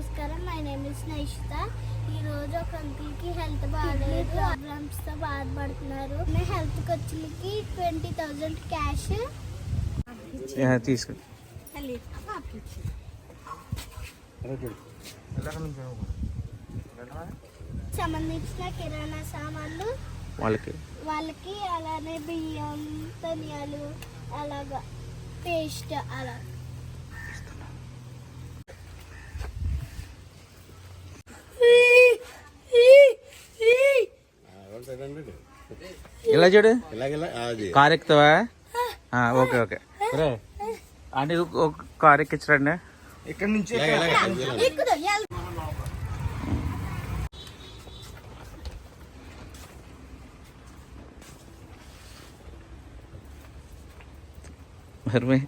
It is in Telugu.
నమస్కారం. My name is Naishitha. ఈరోజు ఒక అంకుల్కి హెల్త్ బాగాలేదు, ప్రాబ్లమ్స్తో బాధపడుతున్నారు. హెల్త్కి వచ్చి 20,000 క్యాష్ తీసుకుని సంబంధించిన కిరాణా సామాన్లు వాళ్ళకి అలానే బియ్యం, ధనియాలు, అలాగా పేస్ట్ అలా ఇలా చూడు కార్ ఎక్కుతావా? ఓకే ఓకే అంటే కార్ ఎక్కించరండి ఇక్కడ నుంచి. మరి